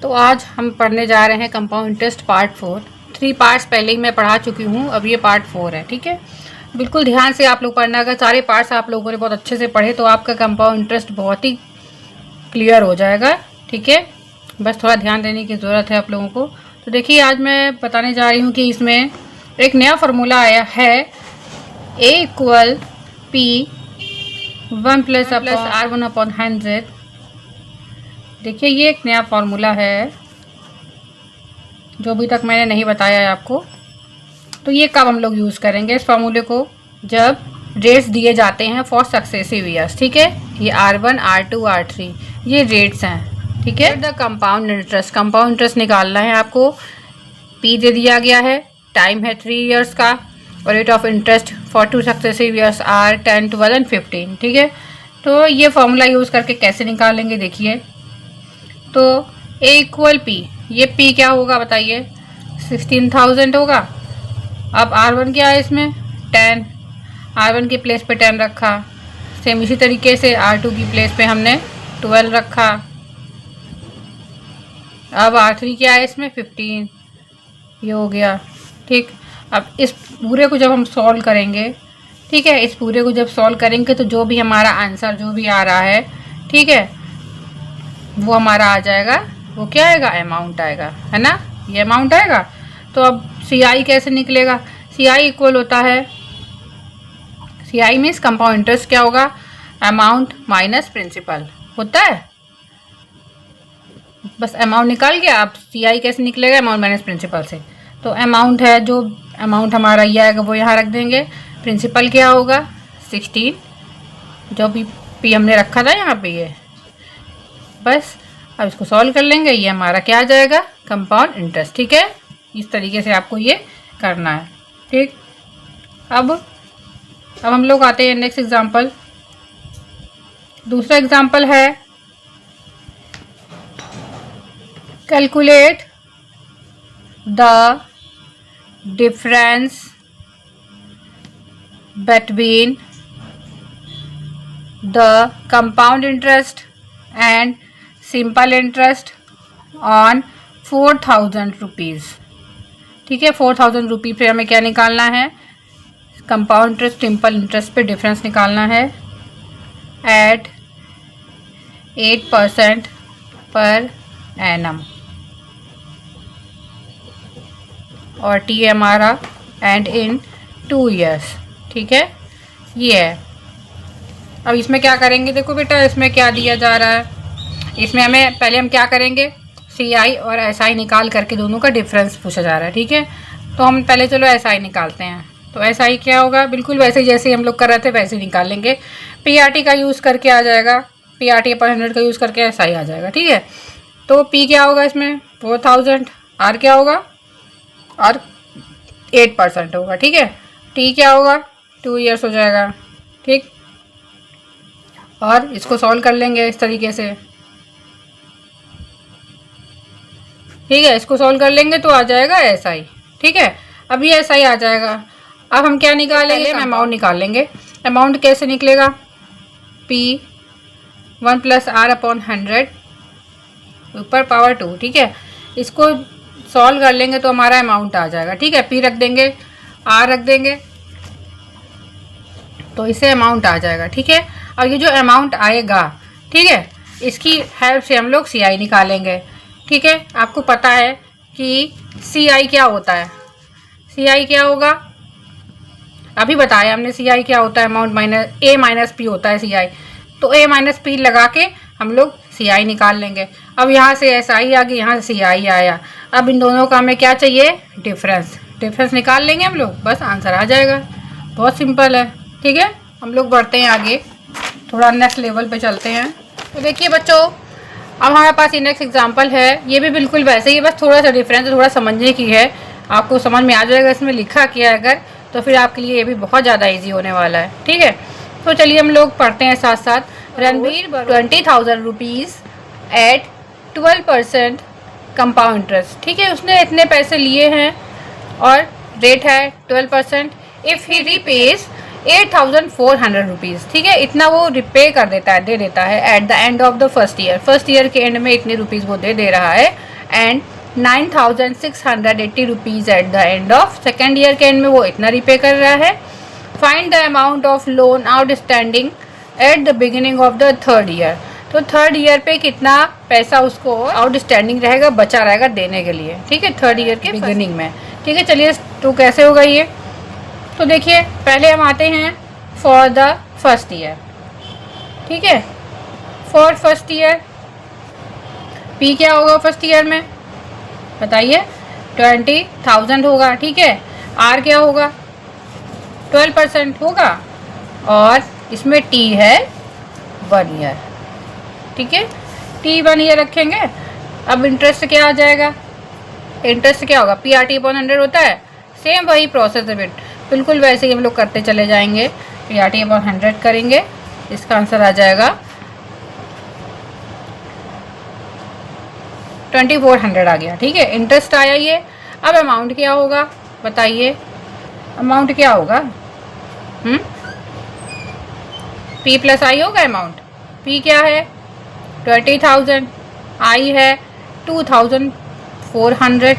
तो आज हम पढ़ने जा रहे हैं कंपाउंड इंटरेस्ट पार्ट 4। 3 पार्ट्स पहले ही मैं पढ़ा चुकी हूँ, अब ये पार्ट 4 है। ठीक है, बिल्कुल ध्यान से आप लोग पढ़ना। अगर सारे पार्ट्स आप लोगों ने बहुत अच्छे से पढ़े तो आपका कंपाउंड इंटरेस्ट बहुत ही क्लियर हो जाएगा। ठीक है, बस थोड़ा ध्यान देने की ज़रूरत है आप लोगों को। तो देखिए, आज मैं बताने जा रही हूँ कि इसमें एक नया फार्मूला आया है, A = P 1 + R1/100। देखिए, ये एक नया फार्मूला है जो अभी तक मैंने नहीं बताया है आपको। तो ये कब हम लोग यूज़ करेंगे इस फार्मूले को? जब रेट्स दिए जाते हैं फॉर सक्सेसिव ईयर्स। ठीक है, ये R1, R2, R3 ये रेट्स हैं। ठीक है, द कंपाउंड इंटरेस्ट निकालना है आपको। P दे दिया गया है, टाइम है 3 ईयर्स का, और rate of interest for 2 successive years R 10, 12 and 15। ठीक है, तो ये फार्मूला यूज़ करके कैसे निकालेंगे देखिए। तो A = P, ये P क्या होगा बताइए? 16,000 होगा। अब R1 क्या है इसमें? 10, R1 की प्लेस पे 10 रखा। सेम इसी तरीके से R2 की प्लेस पे हमने 12 रखा। अब R3 क्या है इसमें? 15, ये हो गया। ठीक, अब इस पूरे को जब हम सॉल्व करेंगे, ठीक है, इस पूरे को जब सॉल्व करेंगे तो जो भी हमारा आंसर जो भी आ रहा है, ठीक है, वो हमारा आ जाएगा। वो क्या आएगा? अमाउंट आएगा, है ना, ये अमाउंट आएगा। तो अब CI कैसे निकलेगा? CI इक्वल होता है, CI मीन्स कंपाउंड इंटरेस्ट क्या होगा? अमाउंट माइनस प्रिंसिपल होता है। बस अमाउंट निकाल गया। अब CI कैसे निकलेगा? अमाउंट माइनस प्रिंसिपल से। तो अमाउंट है, जो अमाउंट हमारा ये आएगा वो यहाँ रख देंगे। प्रिंसिपल क्या होगा? 16, जो भी P हमने रखा था यहाँ पे, ये बस। अब इसको सॉल्व कर लेंगे, ये हमारा क्या आ जाएगा? Compound interest. ठीक है, इस तरीके से आपको ये करना है। ठीक, अब हम लोग आते हैं नेक्स्ट एग्जांपल। दूसरा एग्जांपल है, calculate the difference between the compound interest and simple interest on 4,000 rupees. ठीक है, 4,000 रुपीज़ पे हमें क्या निकालना है? कंपाउंड इंटरेस्ट सिंपल इंटरेस्ट पे डिफरेंस निकालना है एट 8% पर एनम, और T हमारा एंड इन 2 ईयर्स। ठीक है, ये है। अब इसमें क्या करेंगे? देखो बेटा, इसमें क्या दिया जा रहा है, इसमें हमें पहले हम क्या करेंगे? CI और SI निकाल करके दोनों का डिफरेंस पूछा जा रहा है। ठीक है, तो हम पहले चलो SI निकालते हैं। तो SI क्या होगा? बिल्कुल वैसे जैसे हम लोग कर रहे थे वैसे निकालेंगे। PRT का यूज़ करके आ जाएगा, PRT/100 का यूज़ करके SI आ जाएगा। ठीक है, तो P क्या होगा इसमें? 4,000। R क्या होगा? R 8% होगा। ठीक है, T क्या होगा? 2 ईयर्स हो जाएगा। ठीक, और इसको सॉल्व कर लेंगे इस तरीके से। ठीक है, इसको सॉल्व कर लेंगे तो आ जाएगा SI। ठीक है, अब ये SI आ जाएगा। अब हम क्या निकालेंगे? हम अमाउंट निकाल लेंगे। अमाउंट कैसे निकलेगा? P 1 + R/100 ऊपर पावर 2। ठीक है, इसको सॉल्व कर लेंगे तो हमारा अमाउंट आ जाएगा। ठीक है, P रख देंगे, R रख देंगे, तो इससे अमाउंट आ जाएगा। ठीक है, और ये जो अमाउंट आएगा, ठीक है, इसकी हेल्प से हम लोग CI निकालेंगे। ठीक है, आपको पता है कि CI क्या होता है? CI क्या होगा? अभी बताया हमने CI क्या होता है। अमाउंट माइनस A - P होता है CI। तो A - P लगा के हम लोग CI निकाल लेंगे। अब यहाँ से SI आ गई, यहाँ से CI आया। अब इन दोनों का हमें क्या चाहिए? डिफरेंस निकाल लेंगे हम लोग, बस आंसर आ जाएगा। बहुत सिंपल है। ठीक है, हम लोग बढ़ते हैं आगे, थोड़ा नेक्स्ट लेवल पे चलते हैं। तो देखिए बच्चों, अब हमारे पास ये नेक्स्ट एग्जांपल है। ये भी बिल्कुल वैसे ही, बस थोड़ा सा डिफरेंस थोड़ा समझने की है। आपको समझ में आ जाएगा इसमें लिखा क्या है अगर, तो फिर आपके लिए ये भी बहुत ज़्यादा इजी होने वाला है। ठीक है, तो चलिए हम लोग पढ़ते हैं साथ साथ। Ranveer 20,000 rupees at 12% compound interest. ठीक है, उसने इतने पैसे लिए हैं और रेट है 12%। If he रीपेज 8,400 rupees. ठीक है, इतना वो दे देता है at the end of the first year के एंड में इतने रुपीज़ वो दे रहा है and 9,680 rupees at the end of second year के एंड में वो इतना रीपे कर रहा है। Find the amount of loan outstanding at the beginning of the third year. तो थर्ड ईयर पे कितना पैसा उसको आउटस्टैंडिंग रहेगा, बचा रहेगा देने के लिए, ठीक है, थर्ड ईयर के बिगिनिंग में। ठीक है, चलिए तो कैसे होगा ये, तो देखिए पहले हम आते हैं फॉर द फर्स्ट ईयर। ठीक है, फॉर फर्स्ट ईयर पी क्या होगा फर्स्ट ईयर में बताइए, 20,000 होगा। ठीक है, आर क्या होगा, 12% होगा, और इसमें टी है 1 ईयर। ठीक है, टी 1 ईयर रखेंगे। अब इंटरेस्ट क्या आ जाएगा, इंटरेस्ट क्या होगा, पी आर टी अपॉन 100 होता है, सेम वही प्रोसेस है, बिल्कुल वैसे ही हम लोग करते चले जाएंगे। पी आर टी अपॉन 100 करेंगे, इसका आंसर आ जाएगा 2400 आ गया। ठीक है, इंटरेस्ट आया ये। अब अमाउंट क्या होगा बताइए, अमाउंट क्या होगा, पी प्लस आई होगा अमाउंट। पी क्या है 20,000, आई है 2,400,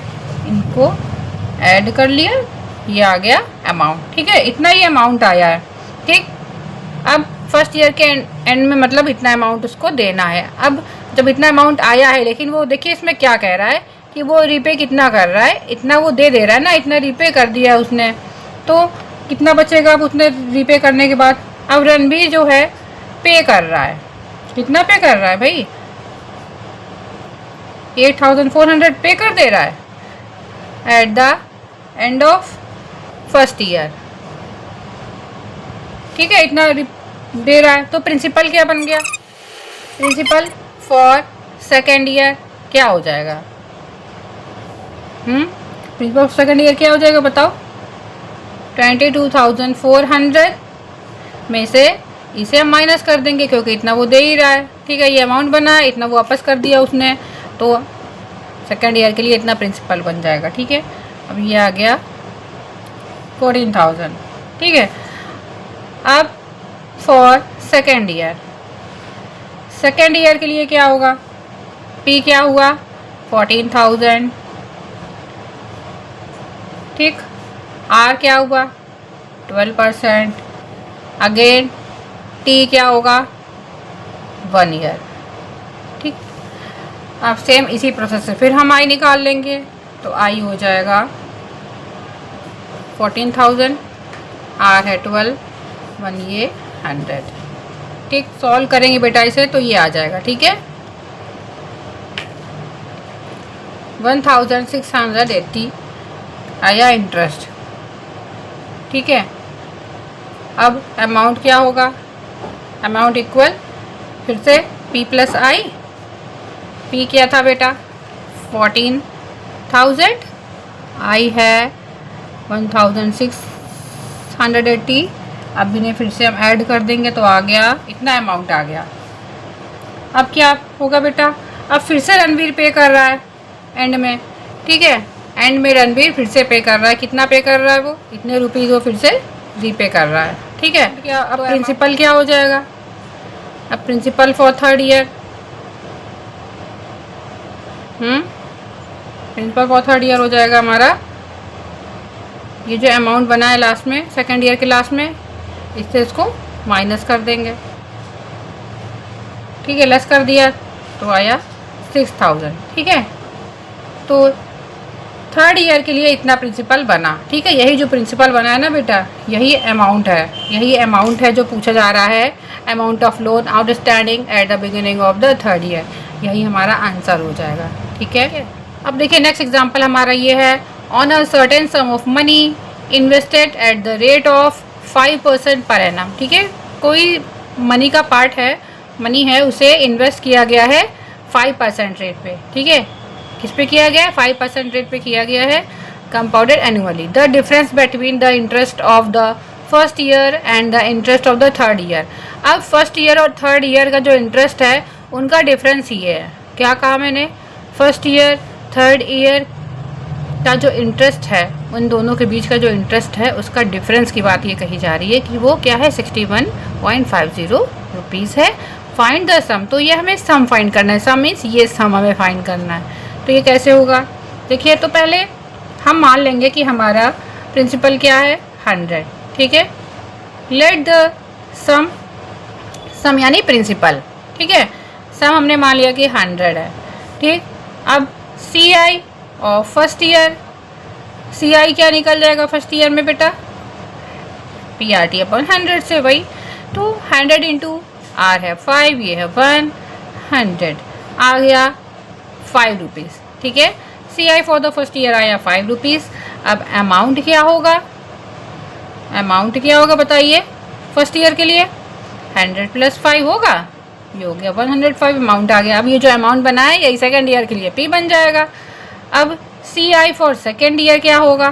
इनको ऐड कर लिया, ये आ गया अमाउंट। ठीक है, इतना ही अमाउंट आया है। ठीक, अब फर्स्ट ईयर के एंड में मतलब इतना अमाउंट उसको देना है। अब जब इतना अमाउंट आया है, लेकिन वो देखिए इसमें क्या कह रहा है कि वो रीपे कितना कर रहा है, इतना वो दे रहा है ना, इतना रीपे कर दिया उसने, तो कितना बचेगा अब उसने रीपे करने के बाद। अब रणबीर जो है पे कर रहा है, कितना पे कर रहा है भाई, 8,400 पे कर दे रहा है at the end of first year. ठीक है, इतना दे रहा है, तो प्रिंसिपल क्या बन गया, प्रिंसिपल फॉर सेकेंड ईयर क्या हो जाएगा, प्रिंसिपल सेकेंड ईयर क्या हो जाएगा बताओ, 22,400 में से इसे हम माइनस कर देंगे क्योंकि इतना वो दे ही रहा है। ठीक है, ये अमाउंट बना है, इतना वो वापस कर दिया उसने, तो सेकेंड ईयर के लिए इतना प्रिंसिपल बन जाएगा। ठीक है, अब ये आ गया 14,000। ठीक है, अब for second year, second year के लिए क्या होगा, पी क्या हुआ 14,000। ठीक, आर क्या हुआ 12%, अगेन टी क्या होगा 1 ईयर। ठीक, अब सेम इसी प्रोसेस से फिर हम आई निकाल लेंगे, तो आई हो जाएगा 14,000, आर है 12, 1 ये 100। ठीक, सॉल्व करेंगे बेटा इसे तो ये आ जाएगा। ठीक है, 1,680 आया इंटरेस्ट। ठीक है, अब अमाउंट क्या होगा, अमाउंट इक्वल फिर से पी प्लस आई, पी क्या था बेटा 14,000, आई है 1,680। अब इन्हें फिर से हम ऐड कर देंगे तो आ गया, इतना अमाउंट आ गया। अब क्या होगा बेटा, अब फिर से रणबीर पे कर रहा है एंड में। ठीक है, एंड में रणबीर फिर से पे कर रहा है, कितना पे कर रहा है वो, इतने रुपीज़ वो फिर से रीपे कर रहा है। ठीक है, क्या अब तो प्रिंसिपल क्या हो जाएगा, अब principal for third year, principal for third year हो जाएगा हमारा, ये जो अमाउंट बना है लास्ट में सेकेंड ईयर के लास्ट में, इससे इसको माइनस कर देंगे। ठीक है, लेस कर दिया तो आया 6,000। ठीक है, तो थर्ड ईयर के लिए इतना प्रिंसिपल बना। ठीक है, यही जो प्रिंसिपल बना है ना बेटा, यही अमाउंट है, यही अमाउंट है जो पूछा जा रहा है, amount of loan outstanding at the beginning of the third year, यही हमारा आंसर हो जाएगा। ठीक है, अब देखिए नेक्स्ट एग्जांपल हमारा ये है, on a certain some of money invested at the rate of 5% per annum. ठीक है, कोई मनी का पार्ट है, मनी है, उसे इन्वेस्ट किया गया है 5% रेट पे। ठीक है, किस पे किया गया है, 5% रेट पे किया गया है, compounded annually. The difference between the interest of the first year and the interest of the third year. अब फर्स्ट ईयर और थर्ड ईयर का जो इंटरेस्ट है उनका डिफरेंस ये है, क्या कहा मैंने, फर्स्ट ईयर थर्ड ईयर का जो इंटरेस्ट है, उन दोनों के बीच का जो इंटरेस्ट है उसका डिफरेंस की बात ये कही जा रही है कि वो क्या है 61.50 रुपीज़ है। फाइंड द सम, तो ये हमें सम फाइंड करना है, सम मीन्स ये सम हमें फाइंड करना है। तो ये कैसे होगा? देखिए, तो पहले हम मान लेंगे कि हमारा प्रिंसिपल क्या है 100, ठीक है। लेट द सम यानी प्रिंसिपल, ठीक है। सम हमने मान लिया कि 100 है, ठीक। अब CI of first year, CI क्या निकल जाएगा फर्स्ट ईयर में बेटा? PRT अपॉन 100 से, वही तो 100 इंटू R है 5, ये है 100, आ गया 5 रुपीज़, ठीक है। CI for the first year आया 5 रुपीज़। अब अमाउंट क्या होगा? अमाउंट क्या होगा बताइए फर्स्ट ईयर के लिए? 100 प्लस 5 होगा, ये हो गया 105 अमाउंट आ गया। अब ये जो अमाउंट बना है यही सेकेंड ईयर के लिए P बन जाएगा। अब CI फॉर सेकेंड ईयर क्या होगा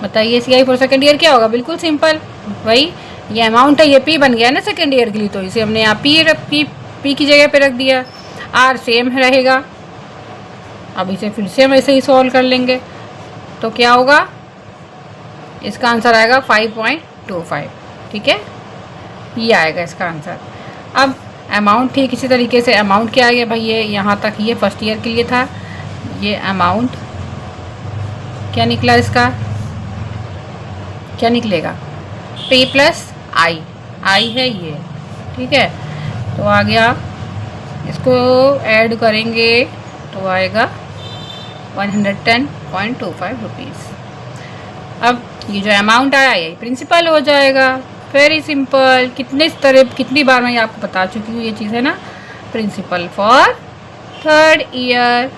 बताइए? CI फॉर सेकेंड ईयर क्या होगा? बिल्कुल सिंपल, वही ये अमाउंट है, ये P बन गया ना सेकेंड ईयर के लिए, तो इसे हमने यहाँ P की जगह पे रख दिया। R सेम रहेगा। अब इसे फिर से हम ऐसे ही सॉल्व कर लेंगे, तो क्या होगा? इसका आंसर आएगा 5.25, ठीक है, ये आएगा इसका आंसर। अब अमाउंट ठीक इसी तरीके से, अमाउंट क्या आ गया भाई? ये यहाँ तक ये फर्स्ट ईयर के लिए था, ये अमाउंट क्या निकला? इसका क्या निकलेगा? P प्लस आई है ये, ठीक है। तो आ गया, इसको ऐड करेंगे तो आएगा 110.25 रुपीज़। अब ये जो अमाउंट आया ये प्रिंसिपल हो जाएगा। Very simple. कितनी बार मैं आपको बता चुकी हूँ ये चीज़ है ना। Principal for third year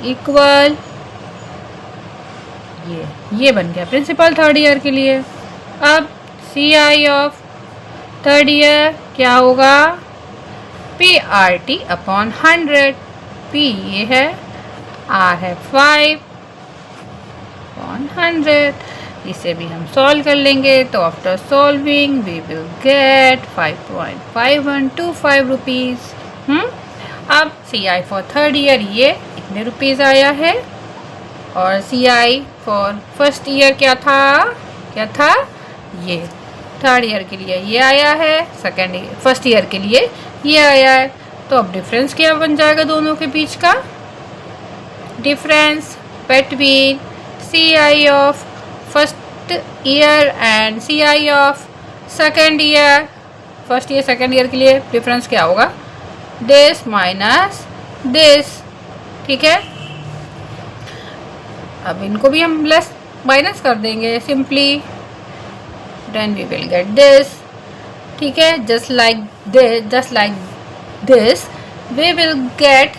equal ये बन गया प्रिंसिपल थर्ड ईयर के लिए। अब CI ऑफ थर्ड ईयर क्या होगा? PRT upon 100। P ये है, R है 5 अपॉन 100। इसे भी हम सॉल्व कर लेंगे, तो after solving we will get 5.5125 rupees. अब CI फॉर थर्ड ईयर ये इतने रुपीज़ आया है, और CI फॉर फर्स्ट ईयर क्या था? ये थर्ड ईयर के लिए ये आया है, फर्स्ट ईयर के लिए ये आया है। तो अब डिफरेंस क्या बन जाएगा दोनों के बीच का? Difference between CI of first year and CI of second year. First year second year के लिए डिफरेंस क्या होगा? दिस माइनस दिस, ठीक है। अब इनको भी हम प्लस माइनस कर देंगे simply, then we will get this, ठीक है। Just like this we will get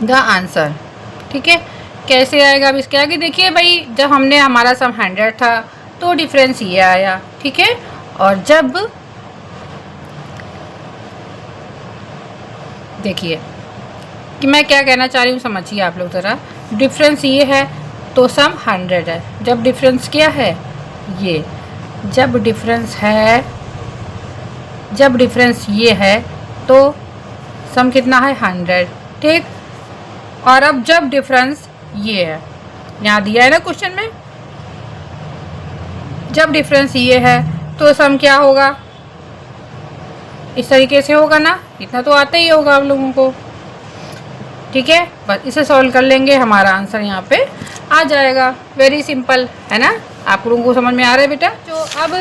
the answer, ठीक है। कैसे आएगा? अब इसके आगे देखिए भाई, जब हमने हमारा सम 100 था तो डिफरेंस ये आया, ठीक है। और जब देखिए कि मैं क्या कहना चाह रही हूँ, समझिए आप लोग ज़रा। डिफरेंस ये है तो सम 100 है। जब डिफरेंस क्या है? ये जब डिफरेंस ये है तो सम कितना है? 100, ठीक। और अब जब डिफरेंस ये है, यहाँ दिया है ना क्वेश्चन में, जब डिफरेंस ये है तो सम क्या होगा? इस तरीके से होगा ना, इतना तो आता ही होगा आप लोगों को, ठीक है। बस इसे सॉल्व कर लेंगे, हमारा आंसर यहाँ पे आ जाएगा। वेरी सिंपल है ना। आप लोगों को समझ में आ रहा है बेटा? तो अब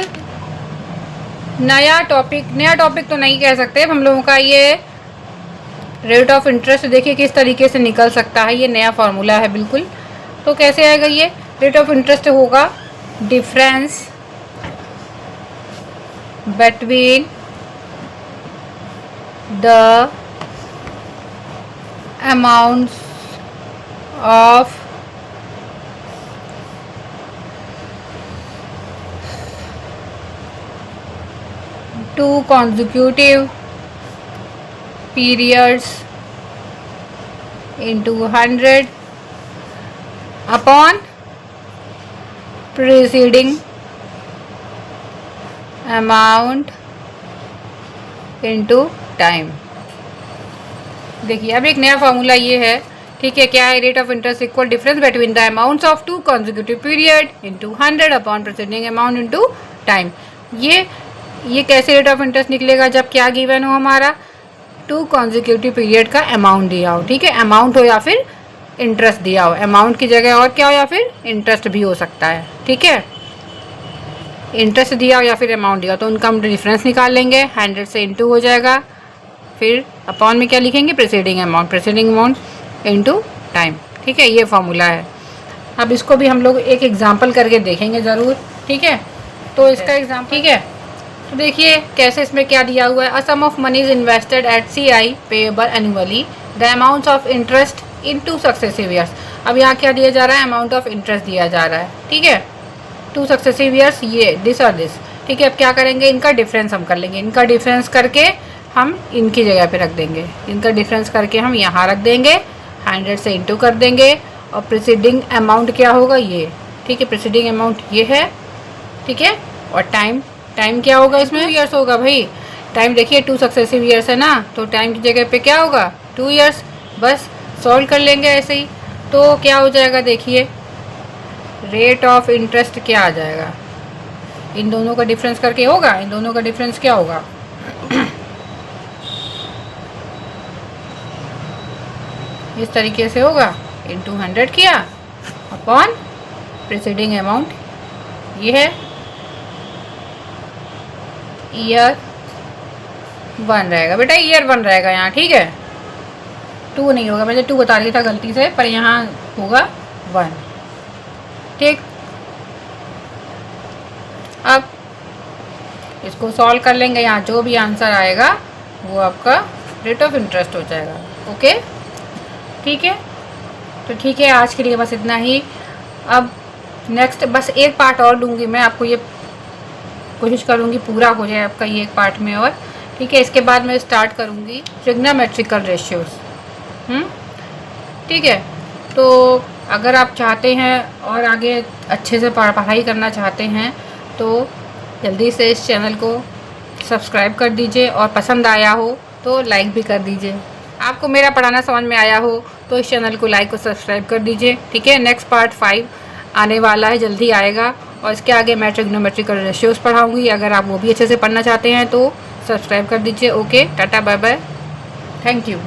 नया टॉपिक तो नहीं कह सकते हम लोगों का, ये रेट ऑफ इंटरेस्ट देखिए किस तरीके से निकल सकता है। ये नया फार्मूला है बिल्कुल। तो कैसे आएगा ये? रेट ऑफ इंटरेस्ट होगा difference between the amounts of two consecutive periods into 100 upon preceding amount into time। देखिए अब एक नया फार्मूला ये है, ठीक है। क्या है? Rate of interest equal difference between the amounts of two consecutive period into 100 upon preceding amount into time. ये कैसे रेट ऑफ इंटरेस्ट निकलेगा? जब क्या गिवन हो हमारा? 2 कॉन्जिक्यूटिव पीरियड का अमाउंट दिया हो, ठीक है, अमाउंट हो या फिर इंटरेस्ट दिया हो, अमाउंट की जगह और क्या हो या फिर इंटरेस्ट भी हो सकता है, ठीक है, इंटरेस्ट दिया हो या फिर अमाउंट दिया हो, तो उनका हम डिफरेंस निकाल लेंगे, 100 से इंटू हो जाएगा, फिर अपॉन में क्या लिखेंगे, प्रीसीडिंग अमाउंट इंटू टाइम, ठीक है, ये फॉर्मूला है। अब इसको भी हम लोग एक एग्जांपल करके देखेंगे ज़रूर, ठीक है, तो इसका एग्जांपल, ठीक है, तो देखिए कैसे इसमें क्या दिया हुआ है, a sum of money is invested at CI payable annually, the amount of interest in 2 successive years. अब यहाँ क्या दिया जा रहा है, अमाउंट ऑफ इंटरेस्ट दिया जा रहा है, ठीक है, 2 सक्सेसिव ईयर्स, ये दिस और दिस, ठीक है। अब क्या करेंगे, इनका डिफरेंस हम कर लेंगे, इनका डिफरेंस करके हम इनकी जगह पे रख देंगे, इनका डिफरेंस करके हम यहाँ रख देंगे, 100 से इंटू कर देंगे, और प्रीसीडिंग अमाउंट क्या होगा ये, ठीक है, प्रीसीडिंग अमाउंट ये है, ठीक है, और टाइम क्या होगा इसमें, 2 ईयर्स होगा भाई, टाइम देखिए 2 सक्सेसिव ईयर्स है ना, तो टाइम की जगह पे क्या होगा 2 ईयर्स, बस सॉल्व कर लेंगे ऐसे ही, तो क्या हो जाएगा, देखिए रेट ऑफ इंटरेस्ट क्या आ जाएगा, इन दोनों का डिफरेंस करके होगा, इन दोनों का डिफरेंस क्या होगा इस तरीके से होगा, इंटू 100 किया अपॉन प्रीसीडिंग अमाउंट, ये है ईयर 1 रहेगा बेटा, ईयर 1 रहेगा यहाँ, ठीक है, 2 नहीं होगा, मैंने 2 बता दिया था गलती से, पर यहाँ होगा 1, ठीक। अब इसको सॉल्व कर लेंगे, यहाँ जो भी आंसर आएगा वो आपका रेट ऑफ इंटरेस्ट हो जाएगा, ओके, ठीक है। तो ठीक है, आज के लिए बस इतना ही। अब नेक्स्ट बस एक पार्ट और दूंगी मैं आपको, ये कोशिश करूंगी पूरा हो जाए आपका ये एक पार्ट में और, ठीक है। इसके बाद मैं स्टार्ट करूंगी ट्रिग्नोमेट्रिकल रेशियोज, ठीक है। तो अगर आप चाहते हैं और आगे अच्छे से पढ़ाई करना चाहते हैं तो जल्दी से इस चैनल को सब्सक्राइब कर दीजिए, और पसंद आया हो तो लाइक भी कर दीजिए। आपको मेरा पढ़ाना समझ में आया हो तो इस चैनल को लाइक और सब्सक्राइब कर दीजिए, ठीक है। नेक्स्ट पार्ट 5 आने वाला है, जल्दी आएगा, और इसके आगे मैं ट्रिग्नोमेट्रिकल रेशियोज पढ़ाऊँगी। अगर आप वो भी अच्छे से पढ़ना चाहते हैं तो सब्सक्राइब कर दीजिए। Okay, tata bye bye, thank you.